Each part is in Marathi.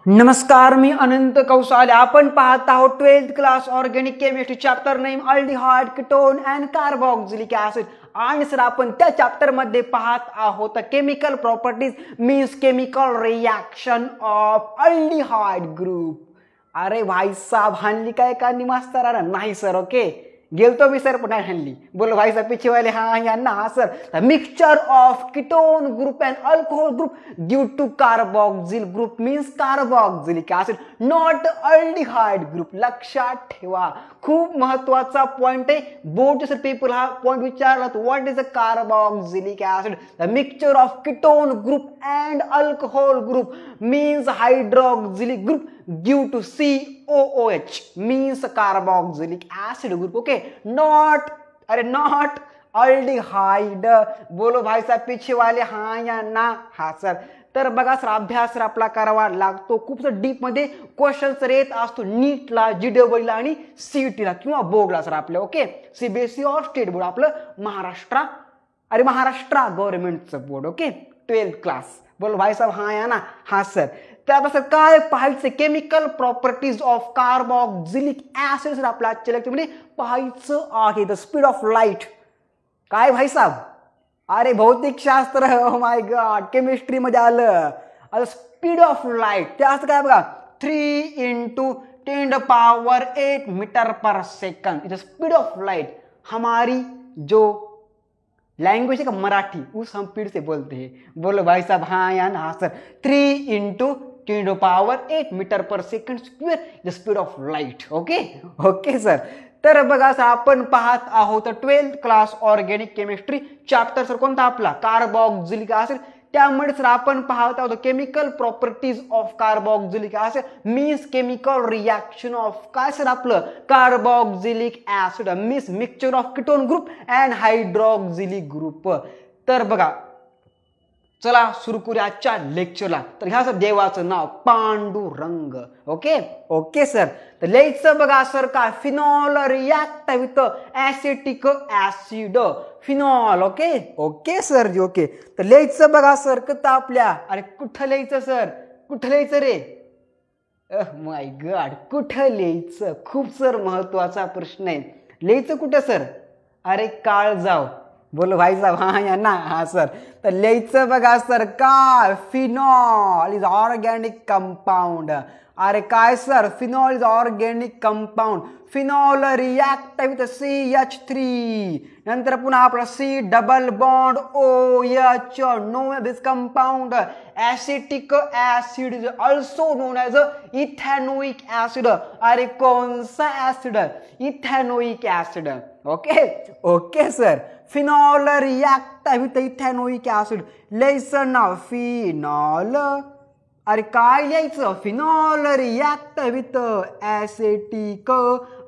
नमस्कार, मी अनंत कौसाले. आपण पाहत आहोत 12th class organic chemistry chapter name aldehyde, ketone and carboxylic acid. आणि सर आपण त्या चॅप्टर मध्ये पाहत आहोत chemical properties means chemical reaction of aldehyde group. अरे भाई साहब, हानली काय का मास्तर? नाही सर. ओके, गेलतो मी सर, पण नाही हानली. बोलो भाई साहब पीछे वाले. हाँ यांना. हाँ sir. Mixture of ketone group and alcohol group due to carboxyl group means carboxylic acid, not aldehyde group. लक्षात ठेवा, खूप महत्वाचा पॉइंट आहे. बोर्ड पेपर हा पॉइंट विचारला, what is a carboxylic acid? The mixture of ketone group and alcohol group means hydroxylic group due to COOH means carboxylic acid group. Okay, not aldehyde. बोलो भाई साहब पीछे वाले. हाँ या ना? हा सर. तर बघा सर, अभ्यास आपला करावा लागतो. खूप डीप मध्ये क्वेश्चन येत असतो नीटला, GW ला आणि CET ला किंवा बोर्डला सर आपल्या. ओके, CBSE और स्टेट बोर्ड आपलं महाराष्ट्र गव्हर्नमेंटचं बोर्ड. Okay, 12th class. बोलो भाई साहब. हाँ या ना? हा सर. तर आता काय पाहायचं? Chemical properties of carboxylic acid आपल्या आजच्या लेक्चरमध्ये पाहायचं आहे. The speed of light. काय भाई साहब? अरे भौतिक शास्त्र. ओ माय गॉड, केमिस्ट्री मध्ये आलं. आता स्पीड ऑफ लाईट ते असं काय बघा, 3 × 10⁸ metre per second. Is speed of light. हमारी जो लैंग्वेज है का मराठी, उस हम फिर से बोलते हैं. बोलो भाई साहब. हाँ या ना? Sir. 3 × 10⁸ metre per second square the speed of light. Okay okay sir. तर बघा सर, आपण पाहत आहोत 12th class organic chemistry chapter. Sir कोणता आपला? Carboxylic acid. त्यामुळे सर आपण पाहत आहोत chemical properties of carboxylic acid means chemical reaction of काय सर आपलं? Carboxylic acid means mixture of ketone group and hydroxylic group. तर बघा, चला सुरू करूया आजच्या लेक्चरला. तर ह्या सर देवाचं नाव पांडुरंग. Okay okay sir. तर लिहायचं बघा सर काय? Phenol react with acetic acid. Phenol. Okay okay sir ji. Okay, तर लिहायचं बघा सर कत आपल्या. अरे कुठं लिहायचं सर? कुठं लिहायचं रे? माय गॉड, कुठं लिहायचं? खूप सर महत्वाचा प्रश्न आहे. लिहायचं कुठं सर? अरे काळजाव. बोलो भाई साहब. हाँ या ना? हा सर. तर लिहायचं बघा सर काय? Phenol is organic compound. अरे काय sir? Phenol is organic compound. Phenol react with CH3. नंतर पुन्हा आपला C double bond OH known this compound acetic acid is also known as ethanoic acid. अरे कौन सा acid? Ethanoic acid. Okay okay sir. Phenol react with ethanoic acid. लिहायचं नाव फिनॉल. अरे काय लिहायचं? Phenol react with acetic.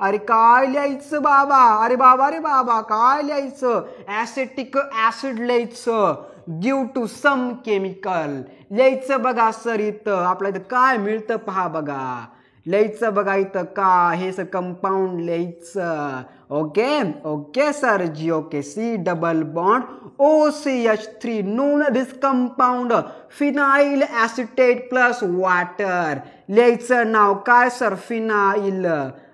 अरे काय लिहायचं बाबा? अरे बाबा रे बाबा, काय लिहायचं? ऍसिटिक ऍसिड लिहायचं ड्यू टू सम केमिकल. लिहायचं बघा सर. इथं आपल्या इथं काय मिळतं पहा बघा. लिहायचं बघा इथं काय? हे सर कंपाऊंड लिहायचं. Okay okay sir ji. Okay, C double bond OCH3 known this compound phenyl acetate plus water. लिहायचं नाव काय सर? फिनाइल.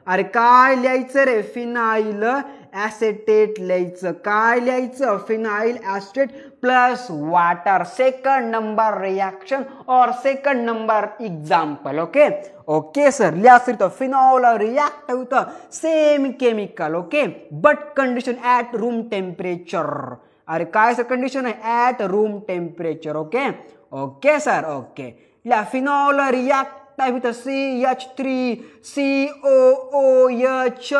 अरे काय लिहायचं रे? फिनाइल ऍसिटेट लिहायचं. काय लिहायचं? Phenyl acetate plus water. Second number reaction और second number example. Okay okay sir. लिहा सर तो phenol react with same chemical. Okay, but condition at room temperature. अरे काय सर कंडिशन आहे? At room temperature. Okay okay sir. Okay, लिहा phenol react with CH3 COOH.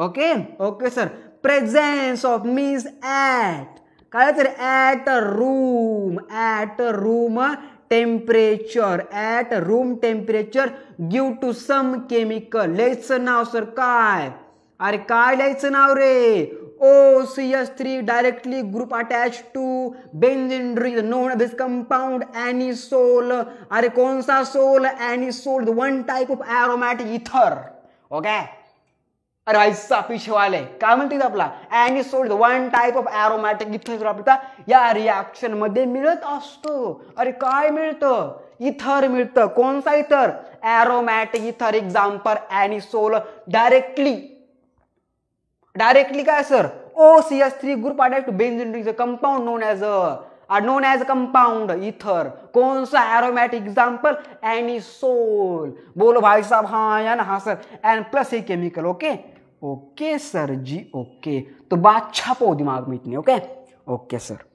Okay okay sir. Presence of means at काय sir? At room temperature. At room temperature due to some chemical. लिहायचं नाव सर काय? अरे काय लिहायचं नाव रे? OCH3 directly group attached to benzene ring known as this compound anisole. अरे कौन सा soul? anisole, the one type of aromatic ether. Okay, अरे भाई सा पीछे वाले काय म्हणतात आपला ॲनिसोल वन टाइप ऑफ ॲरोमॅटिक इथर आपल्याला या रिॲक्शन मध्ये मिळत असतो. अरे काय मिळतं? इथर मिळतं. कोणता ether? Aromatic ether. Example anisole. Directly काय sir OCH3 group attach to benzene ring compound known as compound ether. कौन सा एरोमेटिक एग्जाम्पल? एनिसोल. बोलो भाई साहब हाँ या ना? हाँ sir. N plus A chemical. Okay okay sir ji okay. तो बात छापो दिमाग में इतनी. Okay okay sir.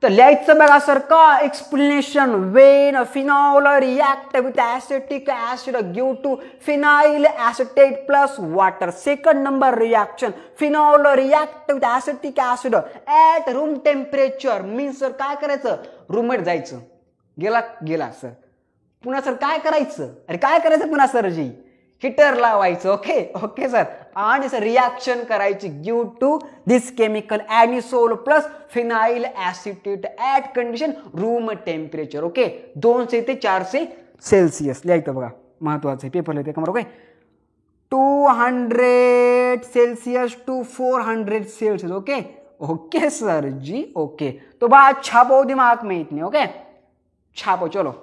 तर लिहायचं बघा सर का explanation. When phenol react with acetic acid give to phenyl acetate plus water. Second number reaction phenol react with acetic acid at room temperature. Means sir काय करायचं? रूममेट जायचं. गेला सर. पुन्हा सर काय करायचं? अरे काय करायचं पुन्हा सर जी? हिटर लावायचं. Okay okay sir. आणि सर रिॲक्शन करायची. Give to this chemical anisole plus phenyl acetate at condition room temperature. Okay 200 ते 400 सेल्सिअस लिहायचं बघा. महत्वाचं पेपर लिहायचं का? Okay 200 Celsius to 400 Celsius. Okay okay sir ji okay. तो बात छापो दिमाग में इतनी. ओके छापो चलो.